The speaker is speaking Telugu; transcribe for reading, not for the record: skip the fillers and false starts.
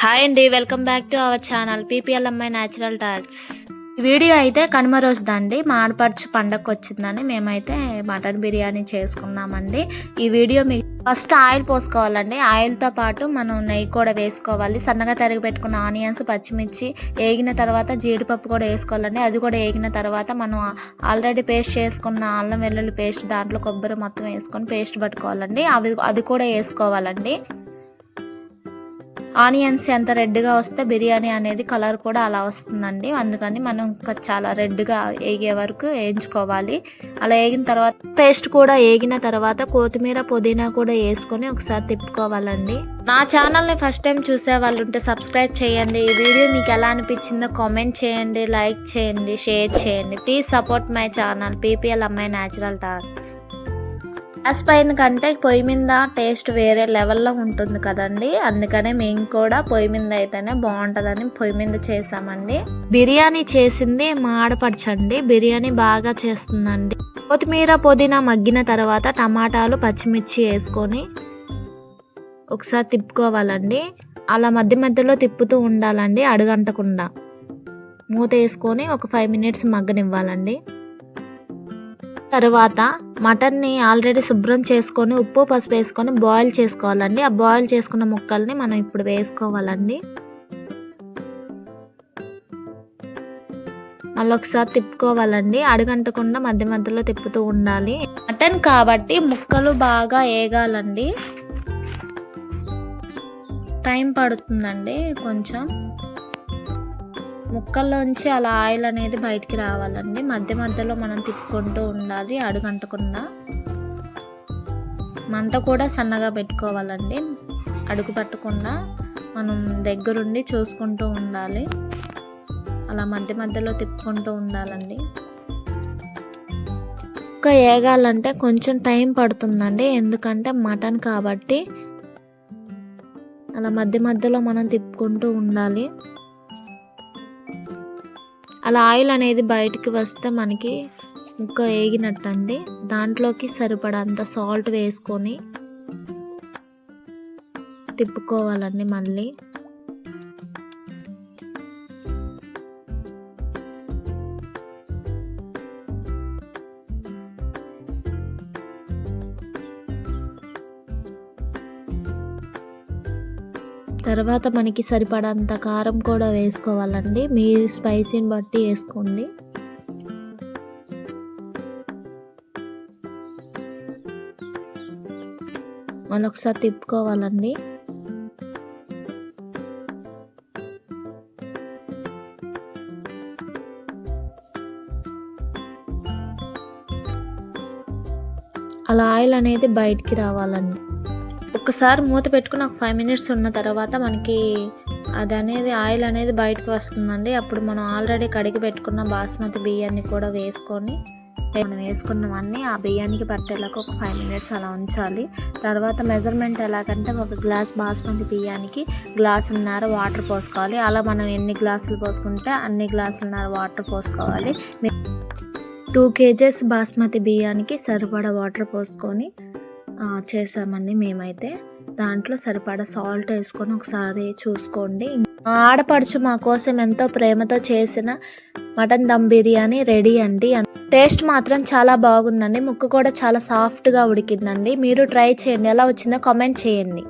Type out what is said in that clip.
హాయ్ అండి, welcome back to our channel PPL అమ్మాయి న్యాచురల్ టాక్స్. వీడియో అయితే కనుమ రోజుదండి. మా ఆడపడుచు పండగకు వచ్చిందని మేమైతే మటన్ బిర్యానీ చేసుకున్నామండి. ఈ వీడియో మీకు ఫస్ట్ ఆయిల్ పోసుకోవాలండి. ఆయిల్తో పాటు మనం నెయ్యి కూడా వేసుకోవాలి. సన్నగా తరిగి పెట్టుకున్న ఆనియన్స్, పచ్చిమిర్చి వేగిన తర్వాత జీడిపప్పు కూడా వేసుకోవాలండి. అది కూడా వేగిన తర్వాత మనం ఆల్రెడీ పేస్ట్ చేసుకున్న అల్లం వెల్లుల్లి పేస్ట్, దాంట్లో కొబ్బరి మొత్తం వేసుకొని పేస్ట్ పట్టుకోవాలండి. అది కూడా వేసుకోవాలండి. ఆనియన్స్ ఎంత రెడ్గా వస్తే బిర్యానీ అనేది కలర్ కూడా అలా వస్తుందండి. అందుకని మనం చాలా రెడ్గా వేగే వరకు వేయించుకోవాలి. అలా వేగిన తర్వాత పేస్ట్ కూడా వేగిన తర్వాత కొత్తిమీర, పుదీనా కూడా వేసుకొని ఒకసారి తిప్పుకోవాలండి. నా ఛానల్ని ఫస్ట్ టైం చూసే వాళ్ళు ఉంటే సబ్స్క్రైబ్ చేయండి. ఈ వీడియో మీకు ఎలా అనిపించిందో కామెంట్ చేయండి, లైక్ చేయండి, షేర్ చేయండి. Please support my channel PPL అమ్మాయి న్యాచురల్ టాక్స్. గ్యాస్ పైన కంటే పొయ్యి మీద టేస్ట్ వేరే లెవెల్లో ఉంటుంది కదండి. అందుకనే మేము కూడా పొయ్యి మీద అయితేనే బాగుంటుందని పొయ్యి మీద చేసామండి. బిర్యానీ చేసింది మా ఆడపడుచండి. బిర్యానీ బాగా చేస్తుందండి. కొత్తిమీర, పుదీనా మగ్గిన తర్వాత టమాటాలు, పచ్చిమిర్చి వేసుకొని ఒకసారి తిప్పుకోవాలండి. అలా మధ్య మధ్యలో తిప్పుతూ ఉండాలండి, అడుగంటకుండా. మూత వేసుకొని ఒక 5 minutes మగ్గనివ్వాలండి. తర్వాత మటన్ని ఆల్రెడీ శుభ్రం చేసుకొని ఉప్పు, పసుపు వేసుకొని బాయిల్ చేసుకోవాలండి. ఆ బాయిల్ చేసుకున్న ముక్కల్ని మనం ఇప్పుడు వేసుకోవాలండి. మళ్ళీ ఒకసారి తిప్పుకోవాలండి, అడుగంటకుండా మధ్య మధ్యలో తిప్పుతూ ఉండాలి. మటన్ కాబట్టి ముక్కలు బాగా వేగాలండి. టైం పడుతుందండి కొంచెం. ముక్కల్లోంచి అలా ఆయిల్ అనేది బయటికి రావాలండి. మధ్య మధ్యలో మనం తిప్పుకుంటూ ఉండాలి, అడుగంటకుండా. మంట కూడా సన్నగా పెట్టుకోవాలండి, అడుగు పట్టకుండా మనం దగ్గరుండి చూసుకుంటూ ఉండాలి. అలా మధ్య మధ్యలో తిప్పుకుంటూ ఉండాలండి. ఇంకా వేగాలంటే కొంచెం టైం పడుతుందండి, ఎందుకంటే మటన్ కాబట్టి. అలా మధ్య మధ్యలో మనం తిప్పుకుంటూ ఉండాలి. అలా ఆయిల్ అనేది బయటికి వస్తే మనకి ముక్క వేగినట్టు అండి. దాంట్లోకి సరిపడంత సాల్ట్ వేసుకొని తిప్పుకోవాలండి. మళ్ళీ తర్వాత మనకి సరిపడంత కారం కూడా వేసుకోవాలండి. మీ స్పైసీని బట్టి వేసుకోండి. మళ్ళీ ఒకసారి తిప్పుకోవాలండి. అలా ఆయిల్ అనేది బయటికి రావాలండి. ఒకసారి మూత పెట్టుకుని ఒక 5 minutes ఉన్న తర్వాత మనకి అది ఆయిల్ అనేది బయటకు వస్తుందండి. అప్పుడు మనం ఆల్రెడీ కడిగి పెట్టుకున్న బాస్మతి బియ్యాన్ని కూడా వేసుకొని మనం వేసుకున్నవన్నీ ఆ బియ్యానికి పట్టేలాగా ఒక 5 minutes అలా ఉంచాలి. తర్వాత మెజర్మెంట్ ఎలాగంటే ఒక గ్లాస్ బాస్మతి బియ్యానికి 1.5 గ్లాసులు వాటర్ పోసుకోవాలి. అలా మనం ఎన్ని గ్లాసులు పోసుకుంటే అన్ని గ్లాసులున్నర వాటర్ పోసుకోవాలి. 2 kgs బాస్మతి బియ్యానికి సరిపడా వాటర్ పోసుకొని చేసామండి మేమైతే. దాంట్లో సరిపడా సాల్ట్ వేసుకొని ఒకసారి చూసుకోండి. ఆడపడుచు మా కోసం ఎంతో ప్రేమతో చేసిన మటన్ దమ్ బిర్యానీ రెడీ అండి. టేస్ట్ మాత్రం చాలా బాగుందండి. ముక్క కూడా చాలా సాఫ్ట్గా ఉడికిందండి. మీరు ట్రై చేయండి, ఎలా వచ్చిందో కామెంట్ చేయండి.